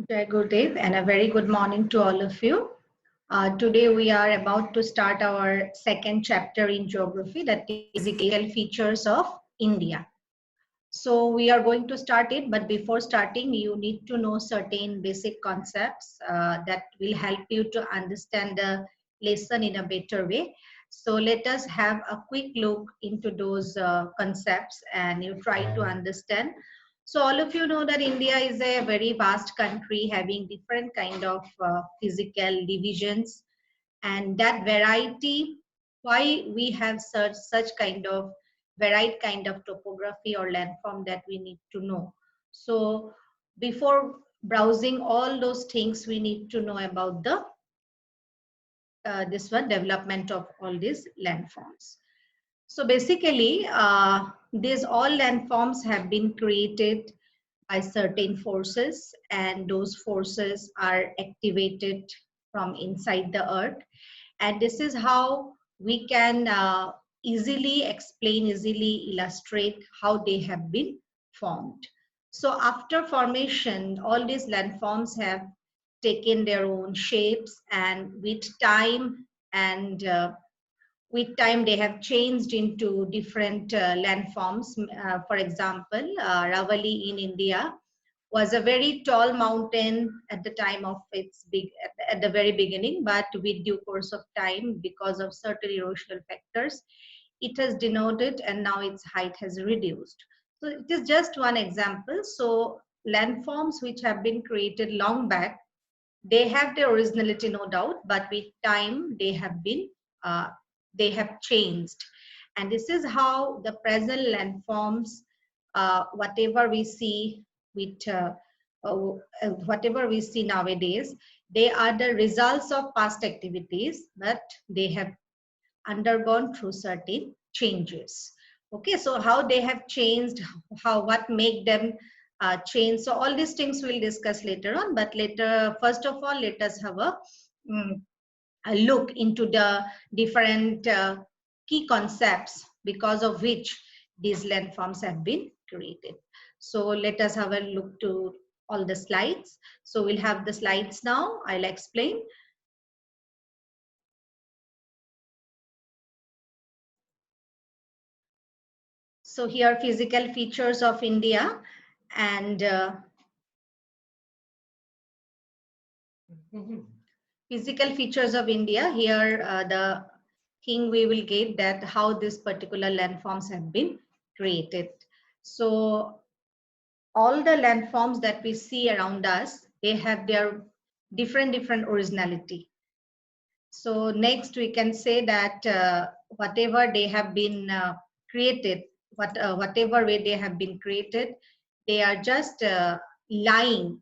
Jai Gurudev and a very good morning to all of you. Today we are about to start our second chapter in geography, that is physical features of India. So we are going to start it, but before starting you need to know certain basic concepts that will help you to understand the lesson in a better way. So let us have a quick look into those concepts and you try to understand. So all of you know that India is a very vast country having different kind of physical divisions, and that variety, why we have such kind of varied kind of topography or landform, that we need to know. So before browsing all those things, we need to know about the this one development of all these landforms. So basically, these all landforms have been created by certain forces, and those forces are activated from inside the earth. And this is how we can easily explain, easily illustrate how they have been formed. So after formation, all these landforms have taken their own shapes, and with time they have changed into different landforms. For example, Ravali in India was a very tall mountain at the time of its at the very beginning, but with due course of time, because of certain erosional factors, it has denoted and now its height has reduced. So it is just one example. So landforms which have been created long back, they have their originality, no doubt, but with time uh, they have changed. And this is how the present landforms, whatever we see with whatever we see nowadays, they are the results of past activities, but they have undergone through certain changes. Okay, so how they have changed, how what make them change, so all these things we'll discuss later on. But later, first of all, let us have mm, a look into the different key concepts because of which these landforms have been created. So let us have a look to all the slides. So we'll have the slides now. I'll explain. So here physical features of India, and physical features of India. Here the thing we will get that how this particular landforms have been created. So all the landforms that we see around us, they have their different originality. So next we can say that whatever they have been created, whatever way they have been created, they are just lying.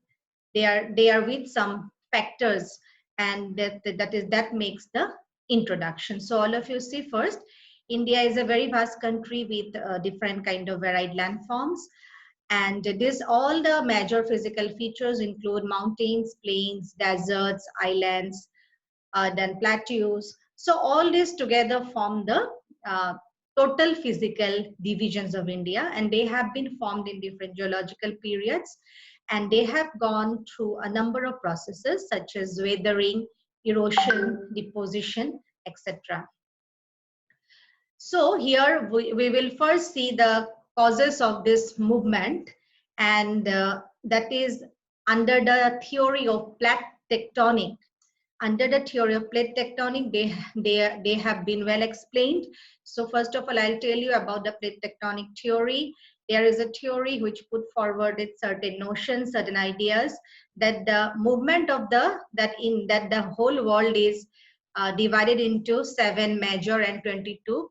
They are with some factors, and that makes the introduction. So all of you see first, India is a very vast country with different kind of varied landforms. And this all the major physical features include mountains, plains, deserts, islands, then plateaus. So all this together form the uh, total physical divisions of India, and they have been formed in different geological periods, and they have gone through a number of processes such as weathering, erosion, deposition, etc. So here we will first see the causes of this movement, and that is under the theory of plate tectonic. Under the theory of plate tectonic, they have been well explained. So first of all, I'll tell you about the plate tectonic theory. There is a theory which put forward its certain notions, certain ideas, that the movement of that the whole world is divided into 7 major and 22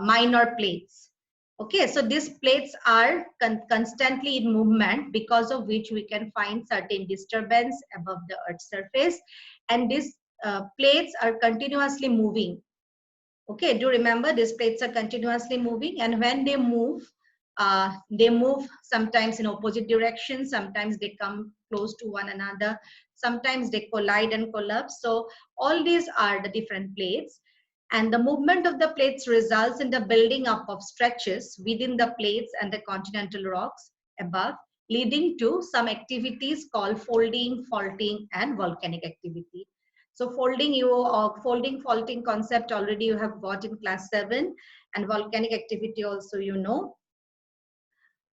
minor plates. Okay, so these plates are constantly in movement, because of which we can find certain disturbance above the Earth's surface, and these plates are continuously moving. Okay, do remember these plates are continuously moving, and when they move sometimes in opposite directions, sometimes they come close to one another, sometimes they collide and collapse. So all these are the different plates, and the movement of the plates results in the building up of stretches within the plates and the continental rocks above, leading to some activities called folding, faulting, and volcanic activity. So folding, faulting concept already you have got in class 7, and volcanic activity also you know.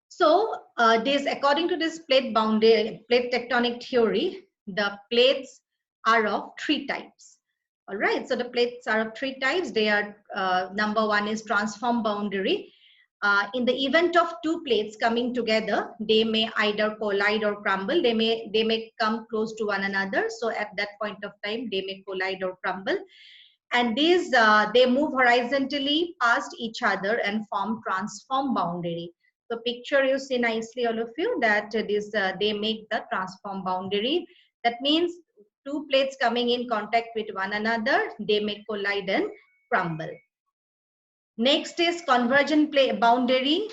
So according to this plate tectonic theory, the plates are of 3 types. All right, so the plates are of 3 types. They are number 1 is transform boundary. In the event of 2 plates coming together, they may either collide or crumble. They may come close to one another. So at that point of time, they may collide or crumble. And these they move horizontally past each other and form transform boundary. So picture you see nicely, all of you, that they make the transform boundary. That means 2 plates coming in contact with one another, they may collide and crumble. Next is convergent boundary.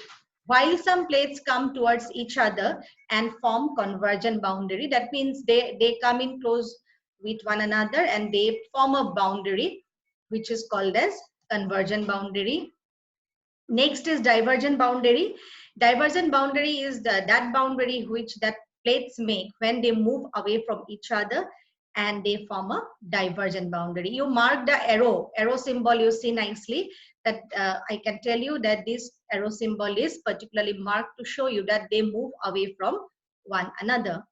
While some plates come towards each other and form convergent boundary, that means they come in close with one another and they form a boundary, which is called as convergent boundary. Next is divergent boundary. Divergent boundary is that boundary which that plates make when they move away from each other and they form a divergent boundary. You mark the arrow symbol you see nicely, that I can tell you that this arrow symbol is particularly marked to show you that they move away from one another.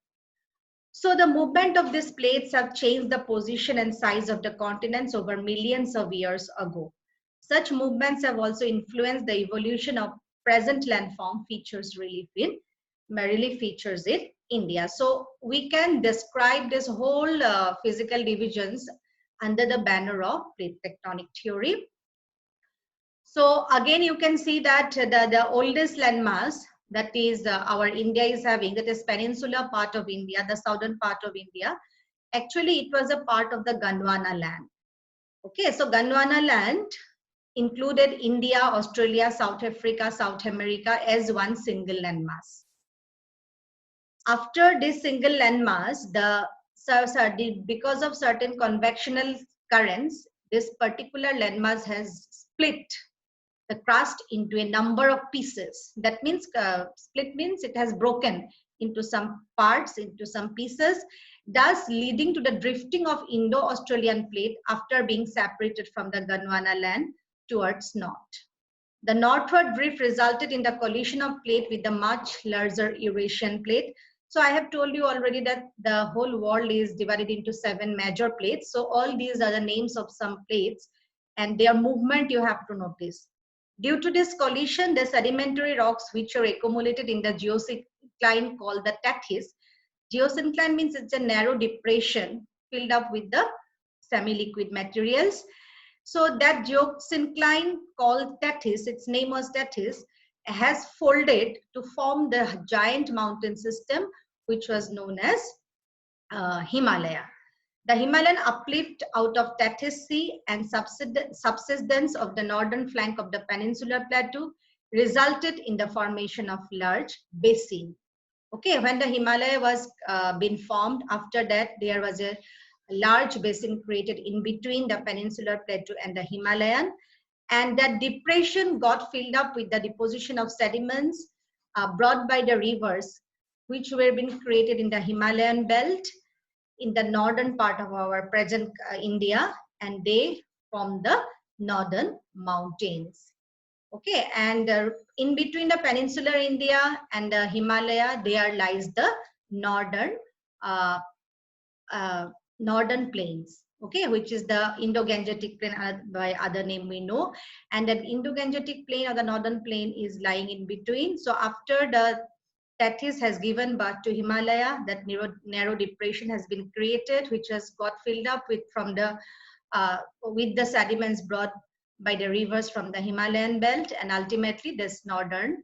So the movement of these plates have changed the position and size of the continents over millions of years ago. Such movements have also influenced the evolution of present landform relief features in India. So we can describe this whole physical divisions under the banner of plate tectonic theory. So again, you can see that the oldest landmass that is our India is having, that is peninsular part of India, the southern part of India. Actually, it was a part of the Gondwana land. Okay, so Gondwana land included India, Australia, South Africa, South America as one single landmass. After this single landmass, because of certain convectional currents, this particular landmass has split the crust into a number of pieces. That means split means it has broken into some parts, into some pieces, thus leading to the drifting of Indo-Australian plate after being separated from the Gondwana land towards north. The northward drift resulted in the collision of plate with the much larger Eurasian plate. So I have told you already that the whole world is divided into 7 major plates. So all these are the names of some plates and their movement you have to notice. Due to this collision, the sedimentary rocks which are accumulated in the geosyncline called the Tethys. Geosyncline means it's a narrow depression filled up with the semi-liquid materials. So that geosyncline called Tethys, its name was Tethys, has folded to form the giant mountain system which was known as Himalaya. The Himalayan uplift out of Tethys Sea and subsidence of the northern flank of the peninsular plateau resulted in the formation of large basin. Okay, when the Himalaya was been formed, after that there was a large basin created in between the peninsular plateau and the Himalayan, and that depression got filled up with the deposition of sediments brought by the rivers which were being created in the Himalayan belt in the northern part of our present India, and they form the northern mountains. Okay, and in between the peninsular India and the Himalaya, there lies the northern northern plains. Okay, which is the Indo-Gangetic plain by other name we know, and that Indo-Gangetic plain or the northern plain is lying in between. So after the Tethys has given birth to Himalaya, that narrow depression has been created, which has got filled up with the sediments brought by the rivers from the Himalayan belt, and ultimately this northern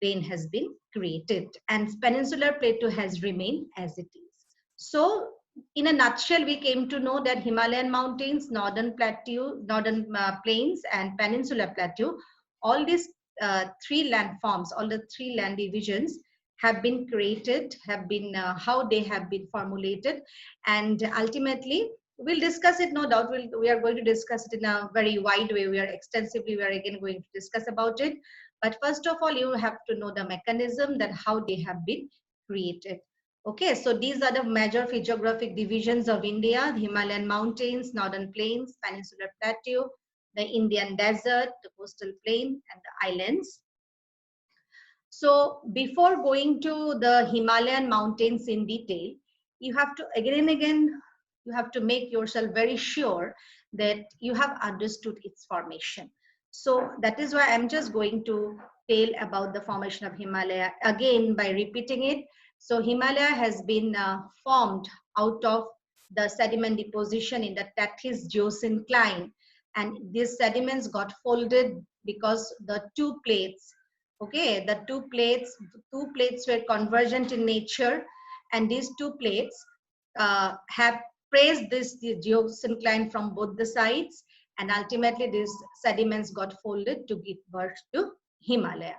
plain has been created, and peninsular plateau has remained as it is. So in a nutshell, we came to know that Himalayan mountains, northern plateau, northern plains, and peninsular plateau, all these 3 landforms, all the 3 land divisions have been created, have been how they have been formulated, and ultimately we'll discuss it, no doubt. We are going to discuss it in a very wide way. We are again going to discuss about it. But first of all, you have to know the mechanism that how they have been created. Okay, so these are the major physiographic divisions of India: the Himalayan mountains, northern plains, peninsular plateau, the Indian desert, the coastal plain, and the islands. So before going to the Himalayan mountains in detail, you have to again and again, you have to make yourself very sure that you have understood its formation. So that is why I'm just going to tell about the formation of Himalaya again by repeating it. So Himalaya has been formed out of the sediment deposition in the Tethys geosyncline, and these sediments got folded because the two plates, okay, the two plates were convergent in nature, and these two plates have pressed this geosyncline from both the sides, and ultimately these sediments got folded to give birth to Himalaya.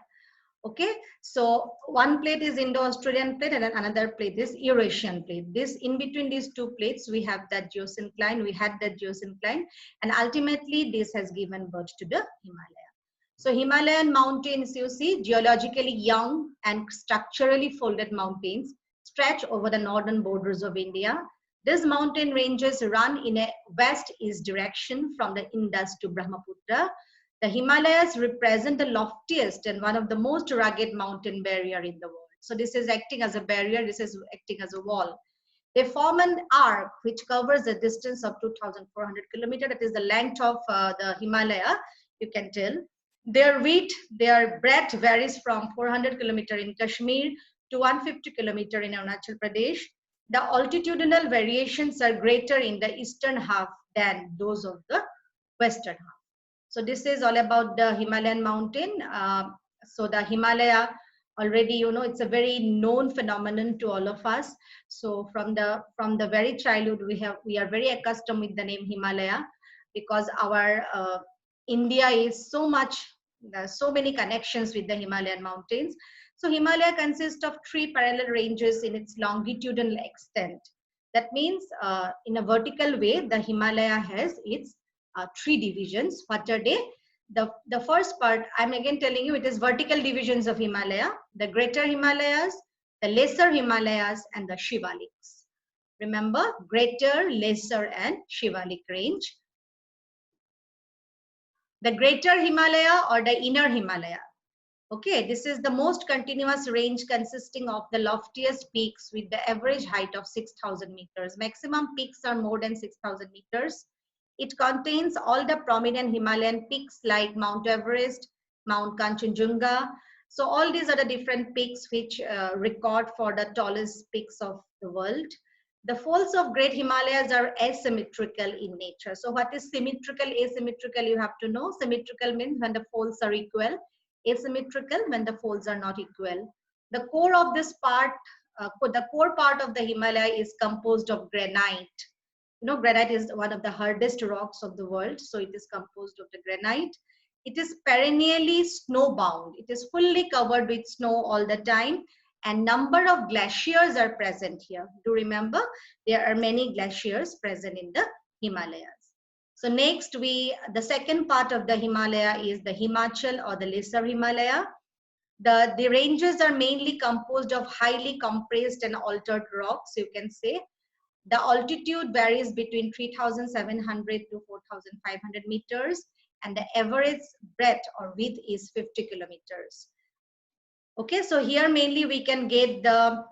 Okay, so one plate is Indo-Australian plate and another plate is Eurasian plate. This, in between these two plates, we have that geosyncline, we had that geosyncline, and ultimately this has given birth to the Himalaya. So Himalayan mountains, you see, geologically young and structurally folded mountains stretch over the northern borders of India. These mountain ranges run in a west-east direction from the Indus to Brahmaputra. The Himalayas represent the loftiest and one of the most rugged mountain barrier in the world. So this is acting as a barrier, this is acting as a wall. They form an arc which covers a distance of 2,400 kilometers. That is the length of the Himalaya, you can tell. Their width, their breadth varies from 400 kilometers in Kashmir to 150 kilometers in Arunachal Pradesh. The altitudinal variations are greater in the eastern half than those of the western half. So this is all about the Himalayan mountain. So the Himalaya, already, you know, it's a very known phenomenon to all of us. So from the very childhood, we are very accustomed with the name Himalaya, because our India is so much, there's so many connections with the Himalayan mountains. So Himalaya consists of 3 parallel ranges in its longitudinal extent. That means in a vertical way, the Himalaya has its 3 divisions. What are they? The first part, I'm again telling you, it is vertical divisions of Himalaya: the Greater Himalayas, the Lesser Himalayas, and the Shivaliks. Remember, Greater, Lesser, and Shivalik range. The Greater Himalaya or the Inner Himalaya. Okay, this is the most continuous range consisting of the loftiest peaks with the average height of 6,000 meters. Maximum peaks are more than 6,000 meters. It contains all the prominent Himalayan peaks like Mount Everest, Mount Kanchenjunga. So all these are the different peaks which record for the tallest peaks of the world. The folds of Great Himalayas are asymmetrical in nature. So what is symmetrical, asymmetrical, you have to know. Symmetrical means when the folds are equal. Asymmetrical when the folds are not equal. The core of this part, the core part of the Himalaya is composed of granite. You know, granite is one of the hardest rocks of the world, so it is composed of the granite. It is perennially snowbound. It is fully covered with snow all the time, and number of glaciers are present here. Do remember, there are many glaciers present in the Himalayas. So next, the second part of the Himalaya is the Himachal or the Lesser Himalaya. The ranges are mainly composed of highly compressed and altered rocks, you can say. The altitude varies between 3,700 to 4,500 meters, and the average breadth or width is 50 kilometers. Okay, so here mainly we can get the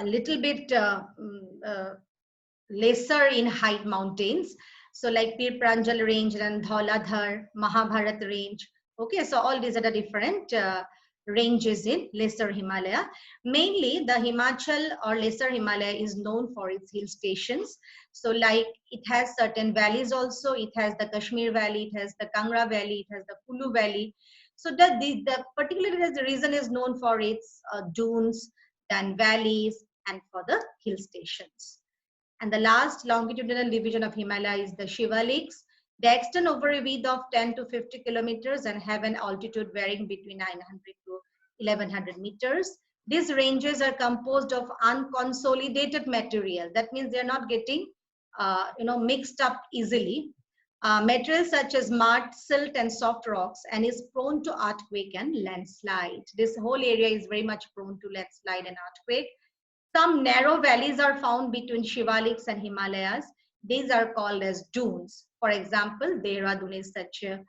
little bit lesser in height mountains. So like Pir Pranjal range and Dhauladhar, Mahabharat range. Okay, so all these are the different ranges in Lesser Himalaya. Mainly the Himachal or Lesser Himalaya is known for its hill stations. So like it has certain valleys also. It has the Kashmir Valley, it has the Kangra Valley, it has the Kulu Valley. So the particularly the reason is known for its dunes, then valleys, and for the hill stations. And the last longitudinal division of Himalaya is the Shivaliks. They extend over a width of 10 to 50 kilometers and have an altitude varying between 900 to 1100 meters. These ranges are composed of unconsolidated material. That means they are not getting mixed up easily. Materials such as mud, silt, and soft rocks, and is prone to earthquake and landslide. This whole area is very much prone to landslide and earthquake. Some narrow valleys are found between Shivaliks and Himalayas. These are called as dunes. For example, Dehradun is such a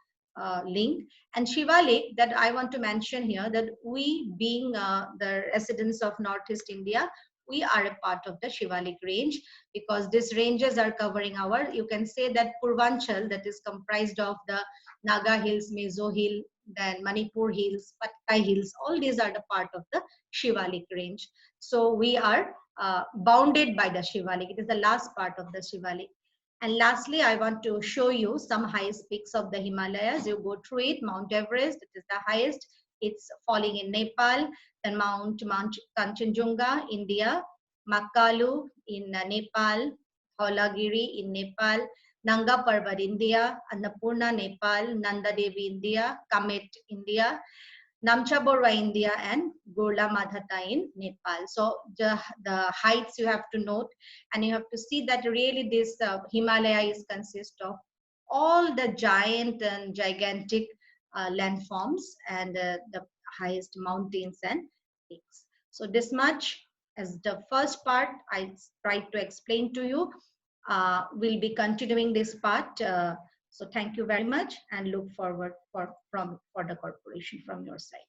link. And Shivalik, that I want to mention here, that we being the residents of Northeast India, we are a part of the Shivalik range, because these ranges are covering our, you can say that Purvanchal, that is comprised of the Naga Hills, Mezo Hill, then Manipur Hills, Patkai Hills, all these are the part of the Shivalik range. So we are bounded by the Shivalik. It is the last part of the Shivalik. And lastly, I want to show you some highest peaks of the Himalayas. You go through it. Mount Everest, it is the highest. It's falling in Nepal. Then Mount Kanchenjunga, India. Makalu in Nepal. Dhaulagiri in Nepal. Nanga Parbat, India. Annapurna, Nepal. Nanda Devi, India. Kamet, India. Namcha Borwa, India, and Gorla Madhata in Nepal. So the heights you have to note, and you have to see that really this Himalaya is consist of all the giant and gigantic landforms and the highest mountains and peaks. So this much as the first part I tried to explain to you. We'll be continuing this part. So thank you very much, and look forward for the cooperation from your side.